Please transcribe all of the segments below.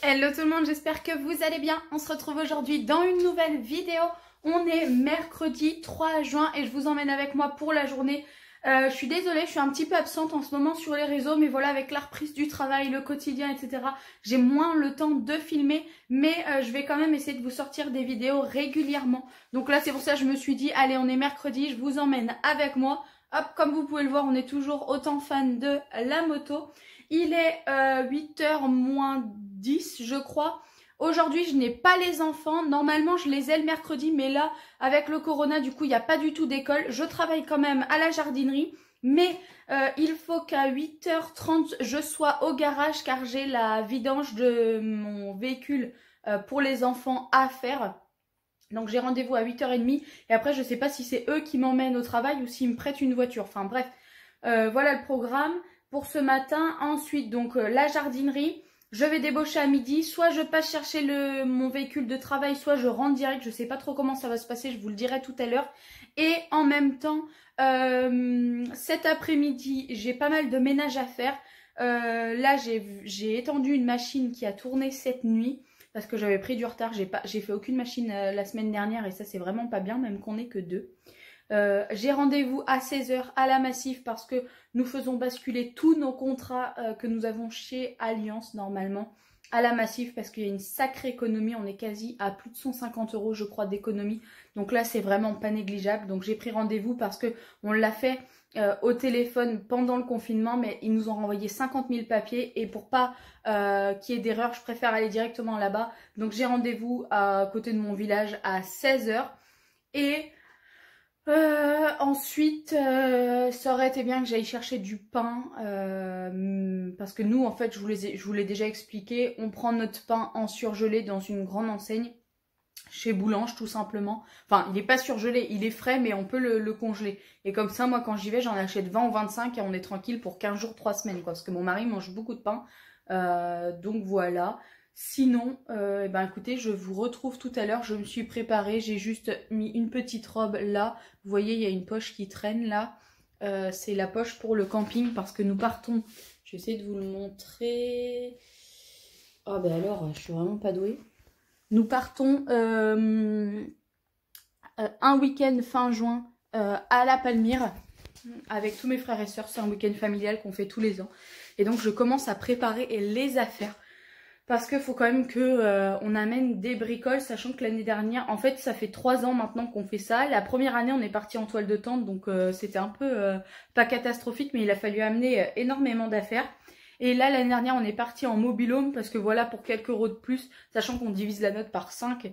Hello tout le monde, j'espère que vous allez bien. On se retrouve aujourd'hui dans une nouvelle vidéo. On est mercredi 3 juin et je vous emmène avec moi pour la journée. Je suis désolée, je suis un petit peu absente en ce moment sur les réseaux, mais voilà, avec la reprise du travail, le quotidien, etc., j'ai moins le temps de filmer, mais je vais quand même essayer de vous sortir des vidéos régulièrement. Donc là, c'est pour ça que je me suis dit, allez, on est mercredi, je vous emmène avec moi. Hop, comme vous pouvez le voir, on est toujours autant fan de la moto. Il est 8h moins 10, je crois. Aujourd'hui, je n'ai pas les enfants. Normalement, je les ai le mercredi, mais là, avec le corona, du coup, il n'y a pas du tout d'école. Je travaille quand même à la jardinerie, mais il faut qu'à 8h30, je sois au garage car j'ai la vidange de mon véhicule pour les enfants à faire. Donc j'ai rendez-vous à 8h30 et après je sais pas si c'est eux qui m'emmènent au travail ou s'ils me prêtent une voiture. Enfin bref, voilà le programme pour ce matin. Ensuite donc la jardinerie, je vais débaucher à midi. Soit je passe chercher mon véhicule de travail, soit je rentre direct. Je sais pas trop comment ça va se passer, je vous le dirai tout à l'heure. Et en même temps, cet après-midi, j'ai pas mal de ménage à faire. Là j'ai étendu une machine qui a tourné cette nuit. Parce que j'avais pris du retard, j'ai fait aucune machine la semaine dernière et ça c'est vraiment pas bien, même qu'on n'est que deux. J'ai rendez-vous à 16h à la Massif parce que nous faisons basculer tous nos contrats que nous avons chez Alliance normalement à la Massif parce qu'il y a une sacrée économie, on est quasi à plus de 150 € je crois d'économie. Donc là c'est vraiment pas négligeable, donc j'ai pris rendez-vous parce que on l'a fait au téléphone pendant le confinement, mais ils nous ont renvoyé 50 000 papiers et pour pas qu'il y ait d'erreur, je préfère aller directement là-bas. Donc j'ai rendez-vous à côté de mon village à 16h et ensuite ça aurait été bien que j'aille chercher du pain parce que nous en fait je vous l'ai déjà expliqué, on prend notre pain en surgelé dans une grande enseigne chez Boulange tout simplement. Enfin il n'est pas surgelé, il est frais mais on peut le congeler. Et comme ça moi quand j'y vais j'en achète 20 ou 25 et on est tranquille pour 15 jours, 3 semaines quoi. Parce que mon mari mange beaucoup de pain. Donc voilà. Sinon ben écoutez je vous retrouve tout à l'heure. Je me suis préparée, j'ai juste mis une petite robe là. Vous voyez il y a une poche qui traîne là. C'est la poche pour le camping parce que nous partons. Je vais essayer de vous le montrer. Ah ben alors je suis vraiment pas douée. Nous partons un week-end fin juin à la Palmyre avec tous mes frères et sœurs. C'est un week-end familial qu'on fait tous les ans. Et donc je commence à préparer les affaires. Parce qu'il faut quand même que on amène des bricoles, sachant que l'année dernière, en fait ça fait 3 ans maintenant qu'on fait ça. La première année on est parti en toile de tente, donc c'était un peu pas catastrophique, mais il a fallu amener énormément d'affaires. Et là, l'année dernière, on est parti en mobil-home parce que voilà, pour quelques euros de plus, sachant qu'on divise la note par 5,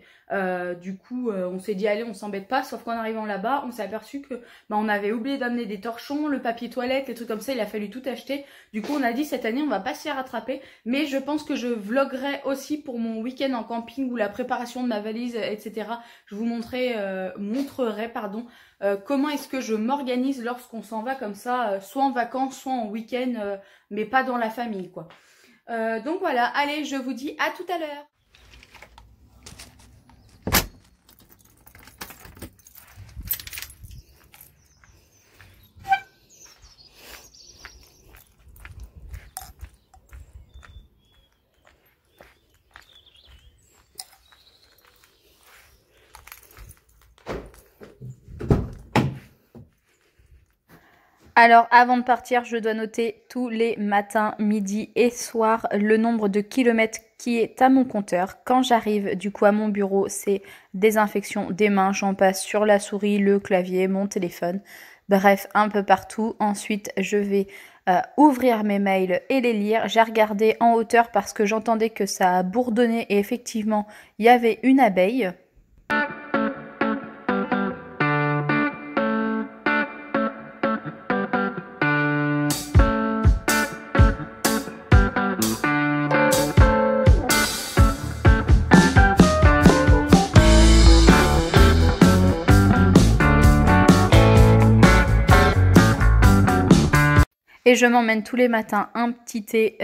du coup, on s'est dit, allez, on s'embête pas. Sauf qu'en arrivant là-bas, on s'est aperçu que bah, on avait oublié d'amener des torchons, le papier toilette, les trucs comme ça, il a fallu tout acheter. Du coup, on a dit, cette année, on va pas se faire rattraper. Mais je pense que je vloggerai aussi pour mon week-end en camping ou la préparation de ma valise, etc. Je vous montrerai, comment est-ce que je m'organise lorsqu'on s'en va comme ça, soit en vacances, soit en week-end, mais pas dans la famille, quoi. Donc voilà, allez, je vous dis à tout à l'heure. Alors avant de partir, je dois noter tous les matins, midi et soir le nombre de kilomètres qui est à mon compteur. Quand j'arrive du coup à mon bureau, c'est désinfection des mains, j'en passe sur la souris, le clavier, mon téléphone, bref un peu partout. Ensuite je vais ouvrir mes mails et les lire. J'ai regardé en hauteur parce que j'entendais que ça a bourdonné et effectivement il y avait une abeille. Et je m'emmène tous les matins un petit thé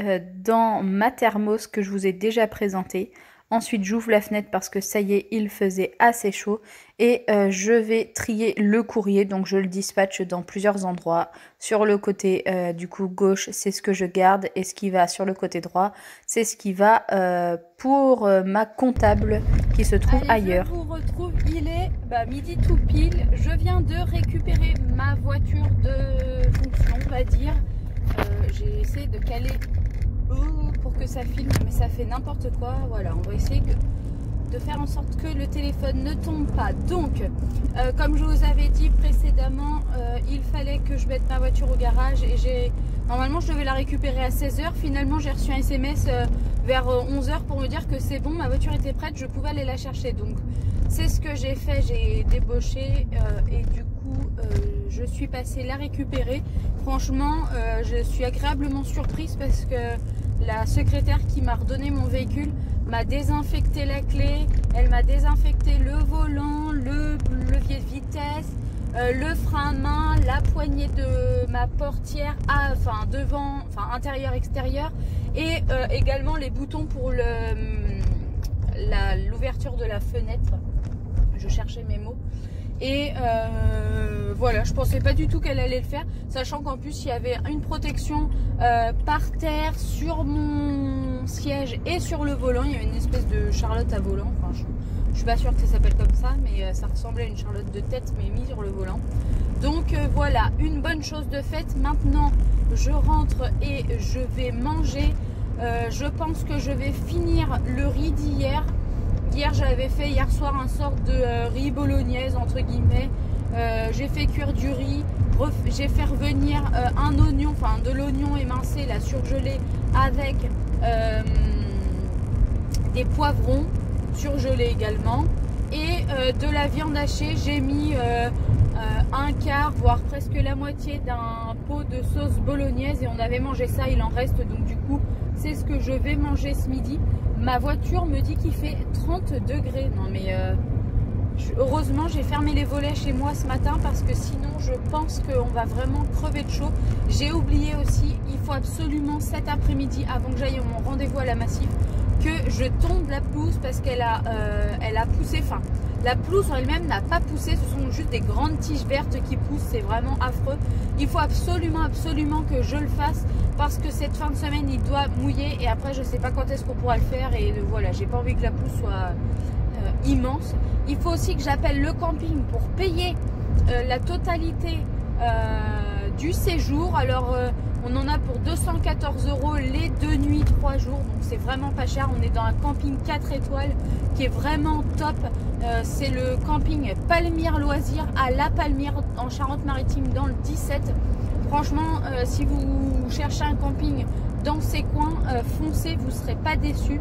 dans ma thermos que je vous ai déjà présenté. Ensuite, j'ouvre la fenêtre parce que ça y est, il faisait assez chaud. Et je vais trier le courrier. Donc, je le dispatche dans plusieurs endroits. Sur le côté du coup gauche, c'est ce que je garde. Et ce qui va sur le côté droit, c'est ce qui va pour ma comptable qui se trouve ailleurs. Je vous retrouve, il est midi tout pile. Je viens de récupérer ma voiture de fonction, on va dire. J'ai essayé de caler pour que ça filme, mais ça fait n'importe quoi. Voilà, on va essayer de faire en sorte que le téléphone ne tombe pas. Donc, comme je vous avais dit précédemment, il fallait que je mette ma voiture au garage et normalement je devais la récupérer à 16 h. Finalement, j'ai reçu un SMS vers 11 h pour me dire que c'est bon, ma voiture était prête, je pouvais aller la chercher. Donc, c'est ce que j'ai fait, j'ai débauché et du coup, je suis passée la récupérer. Franchement, je suis agréablement surprise parce que la secrétaire qui m'a redonné mon véhicule m'a désinfecté la clé, elle m'a désinfecté le volant, le levier de vitesse, le frein à main, la poignée de ma portière, devant, intérieur, extérieur, et également les boutons pour l'ouverture de la fenêtre. Je cherchais mes mots. Et voilà, je pensais pas du tout qu'elle allait le faire, sachant qu'en plus il y avait une protection par terre, sur mon siège et sur le volant. Il y avait une espèce de charlotte à volant, enfin je suis pas sûre que ça s'appelle comme ça, mais ça ressemblait à une charlotte de tête mais mise sur le volant. Donc voilà, une bonne chose de faite. Maintenant je rentre et je vais manger. Je pense que je vais finir le riz d'hier. Hier j'avais fait hier soir un sort de riz bolognaise entre guillemets. J'ai fait cuire du riz, j'ai fait revenir un oignon, de l'oignon émincé là surgelé avec des poivrons surgelés également et de la viande hachée. J'ai mis un quart voire presque la moitié d'un pot de sauce bolognaise et on avait mangé ça, il en reste, donc du coup c'est ce que je vais manger ce midi. Ma voiture me dit qu'il fait 30 degrés. Non mais heureusement j'ai fermé les volets chez moi ce matin parce que sinon je pense qu'on va vraiment crever de chaud. J'ai oublié aussi, il faut absolument cet après-midi avant que j'aille à mon rendez-vous à la Massif que je tonde la pelouse parce qu'elle a poussé. Enfin, la pelouse en elle-même n'a pas poussé, ce sont juste des grandes tiges vertes qui poussent, c'est vraiment affreux. Il faut absolument que je le fasse parce que cette fin de semaine il doit mouiller et après je sais pas quand est-ce qu'on pourra le faire et voilà, j'ai pas envie que la pelouse soit immense. Il faut aussi que j'appelle le camping pour payer la totalité du séjour. Alors on en a pour 214 € les 2 nuits 3 jours, donc c'est vraiment pas cher. On est dans un camping 4 étoiles qui est vraiment top. C'est le camping Palmyre Loisirs à La Palmyre en Charente-Maritime dans le 17. Franchement, si vous cherchez un camping dans ces coins, foncez, vous ne serez pas déçus.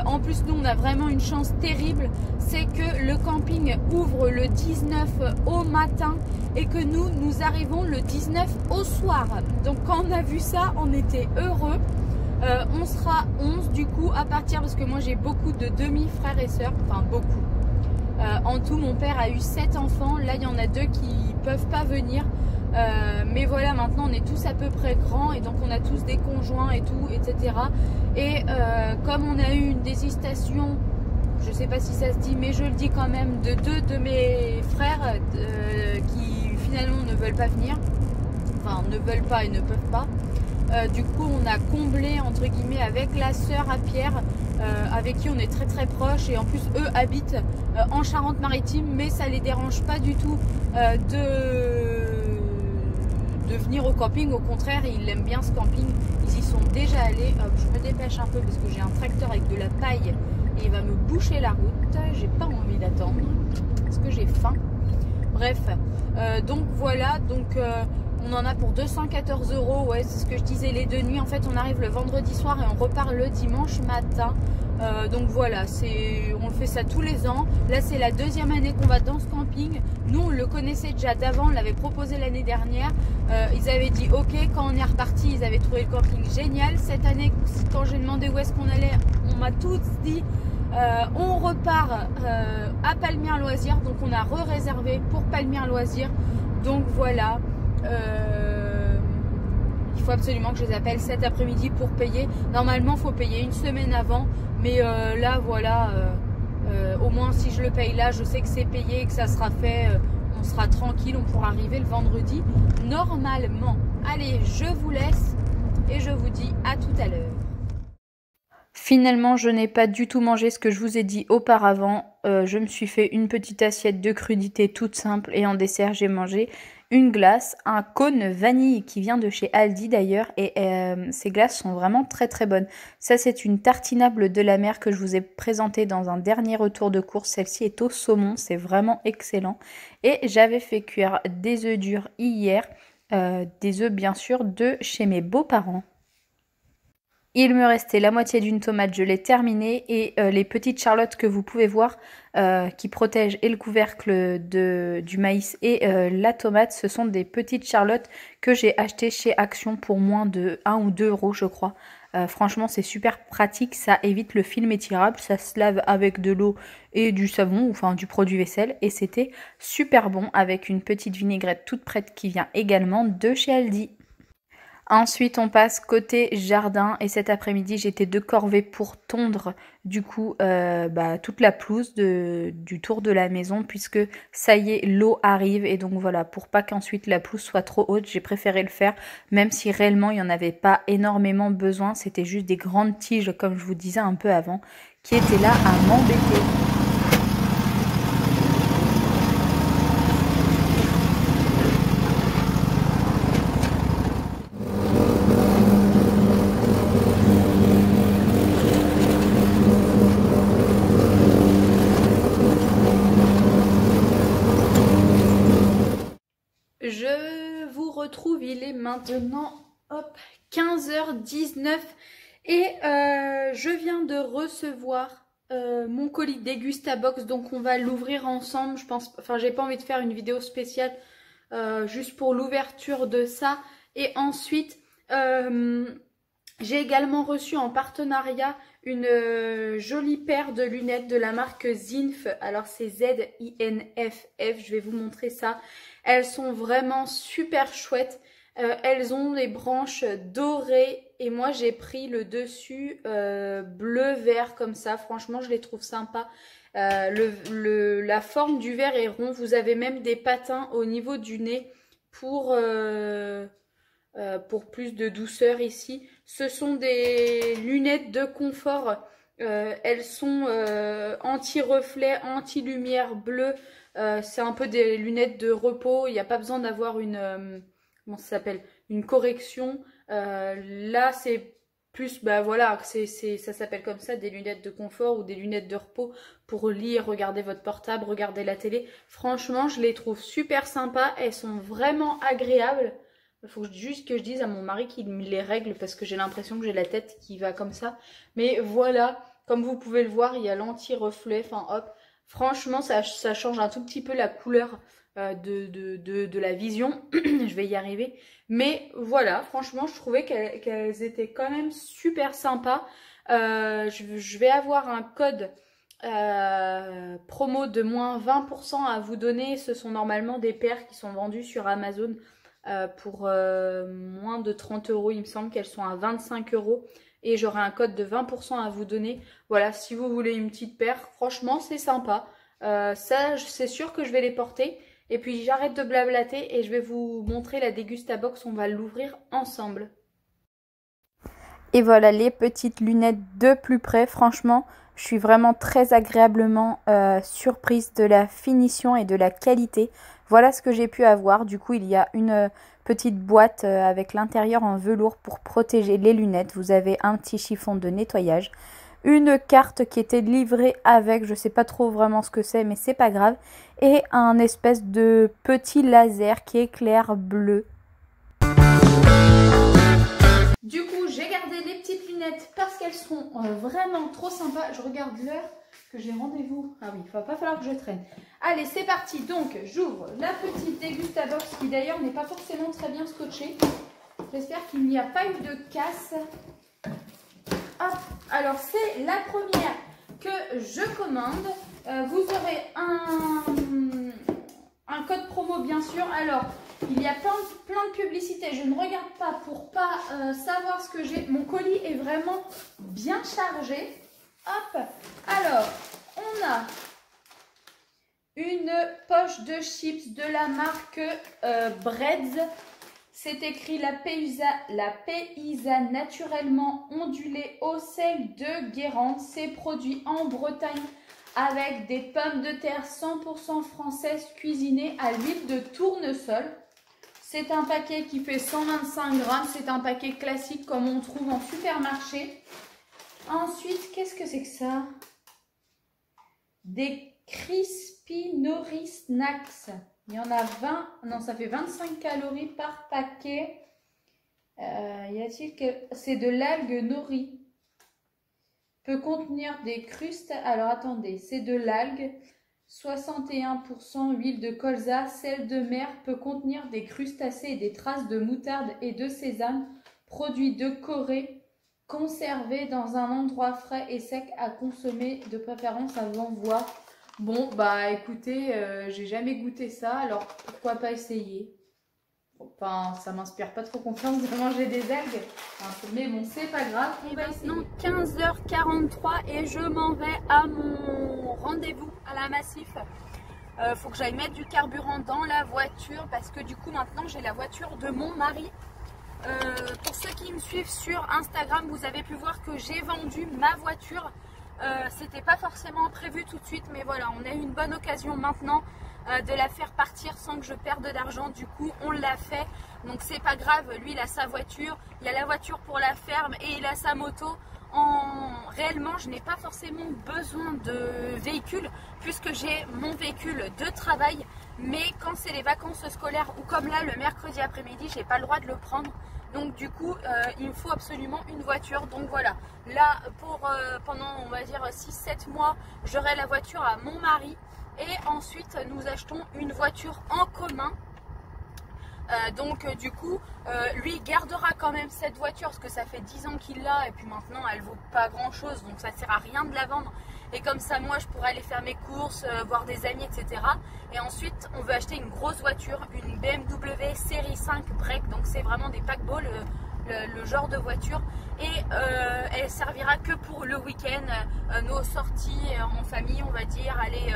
En plus, nous, on a vraiment une chance terrible, c'est que le camping ouvre le 19 au matin et que nous arrivons le 19 au soir. Donc, quand on a vu ça, on était heureux. On sera 11 du coup à partir, parce que moi, j'ai beaucoup de demi-frères et sœurs, enfin beaucoup. En tout, mon père a eu 7 enfants. Là, il y en a 2 qui peuvent pas venir. Mais voilà, maintenant on est tous à peu près grands et donc on a tous des conjoints et tout, etc. Et comme on a eu une désistation, je sais pas si ça se dit, mais je le dis quand même, de 2 de mes frères qui finalement ne veulent pas venir, enfin ne veulent pas et ne peuvent pas. Du coup on a comblé entre guillemets avec la sœur à Pierre, avec qui on est très très proche, et en plus eux habitent en Charente-Maritime, mais ça les dérange pas du tout de venir au camping. Au contraire, ils aiment bien ce camping, ils y sont déjà allés. Je me dépêche un peu parce que j'ai un tracteur avec de la paille et il va me boucher la route. J'ai pas envie d'attendre parce que j'ai faim. Bref, donc voilà, donc on en a pour 214 €. Ouais, c'est ce que je disais, les 2 nuits. En fait, on arrive le vendredi soir et on repart le dimanche matin. Donc voilà, on fait ça tous les ans. Là, c'est la 2e année qu'on va dans ce camping. Nous, on le connaissait déjà d'avant, on l'avait proposé l'année dernière. Ils avaient dit ok, quand on est reparti, ils avaient trouvé le camping génial. Cette année, quand j'ai demandé où est-ce qu'on allait, on m'a tous dit on repart à Palmyre Loisirs. Donc on a re-réservé pour Palmyre Loisirs. Donc voilà. il faut absolument que je les appelle cet après-midi pour payer. Normalement, il faut payer une semaine avant, mais là, voilà, au moins si je le paye là, je sais que c'est payé, que ça sera fait, on sera tranquille, on pourra arriver le vendredi normalement. Allez, je vous laisse et je vous dis à tout à l'heure. Finalement, je n'ai pas du tout mangé ce que je vous ai dit auparavant. Je me suis fait une petite assiette de crudités toute simple et en dessert, j'ai mangé une glace, un cône vanille qui vient de chez Aldi d'ailleurs et ces glaces sont vraiment très très bonnes. Ça, c'est une tartinable de la mer que je vous ai présentée dans un dernier retour de course. Celle-ci est au saumon, c'est vraiment excellent. Et j'avais fait cuire des œufs durs hier, des œufs bien sûr de chez mes beaux-parents. Il me restait la moitié d'une tomate, je l'ai terminée et les petites charlottes que vous pouvez voir qui protègent et le couvercle du maïs et la tomate, ce sont des petites charlottes que j'ai achetées chez Action pour moins de 1 ou 2 euros je crois. Franchement c'est super pratique, ça évite le film étirable, ça se lave avec de l'eau et du savon, enfin du produit vaisselle et c'était super bon avec une petite vinaigrette toute prête qui vient également de chez Aldi. Ensuite, on passe côté jardin et cet après-midi, j'étais de corvée pour tondre du coup toute la pelouse du tour de la maison puisque ça y est, l'eau arrive et donc voilà, pour pas qu'ensuite la pelouse soit trop haute, j'ai préféré le faire même si réellement il n'y en avait pas énormément besoin, c'était juste des grandes tiges comme je vous disais un peu avant qui étaient là à m'embêter. Je vous retrouve, il est maintenant 15h19 et je viens de recevoir mon colis Dégustabox, donc on va l'ouvrir ensemble. Je pense, enfin j'ai pas envie de faire une vidéo spéciale juste pour l'ouverture de ça. Et ensuite j'ai également reçu en partenariat une jolie paire de lunettes de la marque Zinf. Alors c'est Z-I-N-F-F, je vais vous montrer ça. Elles sont vraiment super chouettes. Elles ont des branches dorées et moi j'ai pris le dessus bleu-vert comme ça. Franchement je les trouve sympas. La forme du verre est rond. Vous avez même des patins au niveau du nez pour plus de douceur ici. Ce sont des lunettes de confort. Elles sont anti-reflet, anti-lumière bleue. C'est un peu des lunettes de repos. Il n'y a pas besoin d'avoir une comment ça s'appelle, une correction. Là c'est plus voilà, ça s'appelle comme ça, des lunettes de confort ou des lunettes de repos pour lire, regarder votre portable, regarder la télé. Franchement je les trouve super sympas. Elles sont vraiment agréables. Il faut juste que je dise à mon mari qu'il me les règle parce que j'ai l'impression que j'ai la tête qui va comme ça. Mais voilà, comme vous pouvez le voir, il y a l'anti-reflet. Enfin hop, franchement ça change un tout petit peu la couleur de la vision. Je vais y arriver. Mais voilà, franchement je trouvais qu'elles étaient quand même super sympas. Je vais avoir un code promo de moins 20% à vous donner. Ce sont normalement des paires qui sont vendues sur Amazon pour moins de 30 euros. Il me semble qu'elles sont à 25 euros et j'aurai un code de 20% à vous donner. Voilà, si vous voulez une petite paire, franchement c'est sympa. Ça c'est sûr que je vais les porter. Et puis j'arrête de blablater et je vais vous montrer la Dégustabox. On va l'ouvrir ensemble. Et voilà les petites lunettes de plus près. Franchement je suis vraiment très agréablement surprise de la finition et de la qualité. Voilà ce que j'ai pu avoir. Du coup, il y a une petite boîte avec l'intérieur en velours pour protéger les lunettes. Vous avez un petit chiffon de nettoyage. Une carte qui était livrée avec, je ne sais pas trop vraiment ce que c'est, mais c'est pas grave. Et un espèce de petit laser qui éclaire bleu. Du coup, j'ai gardé les petites lunettes parce qu'elles sont vraiment trop sympas. Je regarde l'heure que j'ai rendez-vous. Ah oui, il va pas falloir que je traîne. Allez, c'est parti. Donc, j'ouvre la petite Dégustabox qui d'ailleurs n'est pas forcément très bien scotchée. J'espère qu'il n'y a pas eu de casse. Hop. Alors, c'est la première que je commande. Vous aurez un code promo bien sûr. Alors, il y a plein de publicités. Je ne regarde pas pour pas savoir ce que j'ai. Mon colis est vraiment bien chargé. Hop. Alors, on a une poche de chips de la marque Breads. C'est écrit la paysanne naturellement ondulée au sel de Guérande. C'est produit en Bretagne avec des pommes de terre 100% françaises cuisinées à l'huile de tournesol. C'est un paquet qui fait 125 grammes. C'est un paquet classique comme on trouve en supermarché. Ensuite, qu'est-ce que c'est que ça? Des Crispy Nori Snacks. Il y en a 20, non, ça fait 25 calories par paquet. Y a-t-il que... C'est de l'algue nori. Peut contenir des crustacés. Alors attendez, c'est de l'algue. 61% huile de colza, sel de mer. Peut contenir des crustacés et des traces de moutarde et de sésame. Produit de Corée. Conservé dans un endroit frais et sec à consommer de préférence avant voie. Bon, bah écoutez, j'ai jamais goûté ça, alors pourquoi pas essayer? Enfin, ça m'inspire pas trop confiance de manger des algues, enfin, mais bon, c'est pas grave. On va essayer. Maintenant 15h43 et je m'en vais à mon rendez-vous à la Massif. Faut que j'aille mettre du carburant dans la voiture parce que du coup maintenant j'ai la voiture de mon mari. Pour ceux qui me suivent sur Instagram, vous avez pu voir que j'ai vendu ma voiture. C'était pas forcément prévu tout de suite, mais voilà, on a eu une bonne occasion maintenant de la faire partir sans que je perde d'argent. Du coup, on l'a fait, donc c'est pas grave. Lui, il a sa voiture, il a la voiture pour la ferme et il a sa moto. Réellement, je n'ai pas forcément besoin de véhicule puisque j'ai mon véhicule de travail. Mais quand c'est les vacances scolaires ou comme là, le mercredi après-midi, j'ai pas le droit de le prendre. Donc du coup, il me faut absolument une voiture. Donc voilà, là, pendant, on va dire, 6-7 mois, j'aurai la voiture à mon mari. Et ensuite, nous achetons une voiture en commun. Du coup, lui gardera quand même cette voiture parce que ça fait 10 ans qu'il l'a. Et puis maintenant, elle vaut pas grand-chose. Donc ça sert à rien de la vendre. Et comme ça, moi, je pourrais aller faire mes courses, voir des amis, etc. Et ensuite, on veut acheter une grosse voiture, une BMW série 5 break. Donc, c'est vraiment des paquebots, le genre de voiture. Et elle servira que pour le week-end, nos sorties en famille, on va dire, aller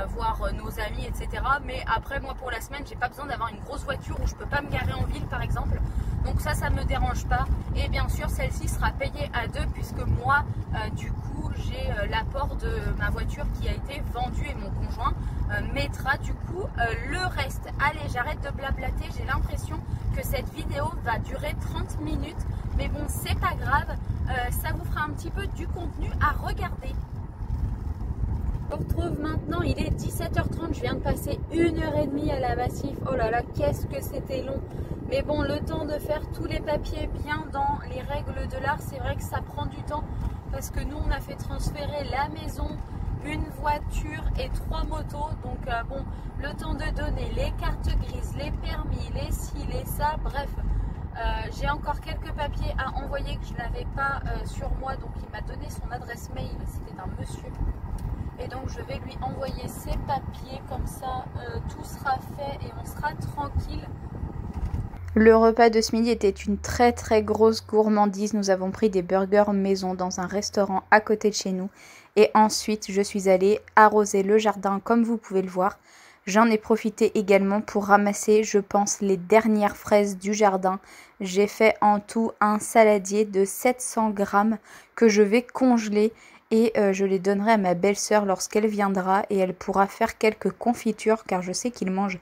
voir nos amis, etc. Mais après, moi, pour la semaine, j'ai pas besoin d'avoir une grosse voiture où je peux pas me garer en ville, par exemple. Donc ça me dérange pas. Et bien sûr, celle-ci sera payée à 2 puisque moi, du coup, j'ai l'apport de ma voiture qui a été vendue et mon conjoint mettra du coup le reste. Allez, j'arrête de blablater. J'ai l'impression que cette vidéo va durer 30 minutes. Mais bon, c'est pas grave. Ça vous fera un petit peu du contenu à regarder. On retrouve maintenant, il est 17h30, je viens de passer 1h30 à la Massif. Oh là là, qu'est-ce que c'était long. Mais bon, le temps de faire tous les papiers bien dans les règles de l'art, c'est vrai que ça prend du temps. Parce que nous, on a fait transférer la maison, une voiture et 3 motos. Donc bon, le temps de donner les cartes grises, les permis, les ci, les ça, bref. J'ai encore quelques papiers à envoyer que je n'avais pas sur moi. Donc il m'a donné son adresse mail, c'était un monsieur. Et donc je vais lui envoyer ses papiers, comme ça tout sera fait et on sera tranquille. Le repas de ce midi était une très grosse gourmandise. Nous avons pris des burgers maison dans un restaurant à côté de chez nous. Et ensuite je suis allée arroser le jardin comme vous pouvez le voir. J'en ai profité également pour ramasser, je pense, les dernières fraises du jardin. J'ai fait en tout un saladier de 700 grammes que je vais congeler. Et je les donnerai à ma belle-sœur lorsqu'elle viendra et elle pourra faire quelques confitures car je sais qu'il mange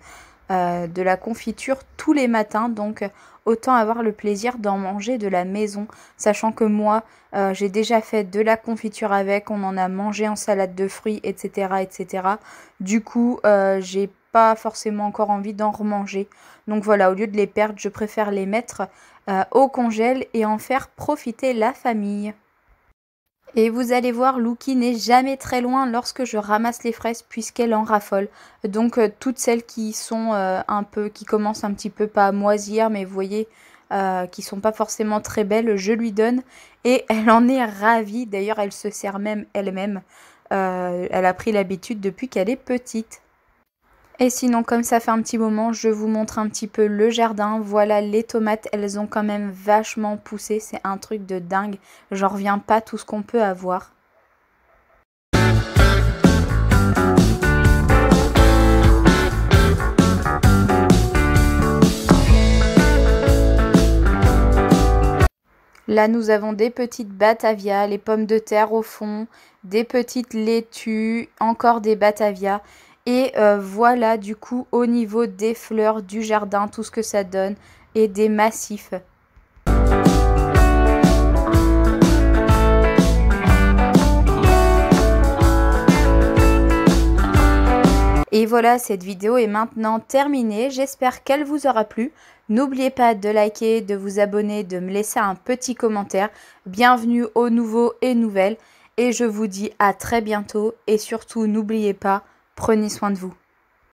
de la confiture tous les matins. Donc autant avoir le plaisir d'en manger de la maison. Sachant que moi, j'ai déjà fait de la confiture avec, on en a mangé en salade de fruits, etc. etc. Du coup, j'ai pas forcément encore envie d'en remanger. Donc voilà, au lieu de les perdre, je préfère les mettre au congèle et en faire profiter la famille. Et vous allez voir, Louki n'est jamais très loin lorsque je ramasse les fraises puisqu'elle en raffole. Donc toutes celles qui sont qui commencent un petit peu pas à moisir, mais vous voyez, qui sont pas forcément très belles, je lui donne. Et elle en est ravie, d'ailleurs elle se sert même elle-même. Elle a pris l'habitude depuis qu'elle est petite. Et sinon, comme ça fait un petit moment, je vous montre un petit peu le jardin. Voilà, les tomates, elles ont quand même vachement poussé. C'est un truc de dingue. J'en reviens pas tout ce qu'on peut avoir. Là, nous avons des petites batavias, les pommes de terre au fond, des petites laitues, encore des batavias. Et voilà du coup au niveau des fleurs du jardin, tout ce que ça donne et des massifs. Et voilà, cette vidéo est maintenant terminée. J'espère qu'elle vous aura plu. N'oubliez pas de liker, de vous abonner, de me laisser un petit commentaire. Bienvenue aux nouveaux et nouvelles. Et je vous dis à très bientôt. Et surtout, n'oubliez pas, prenez soin de vous.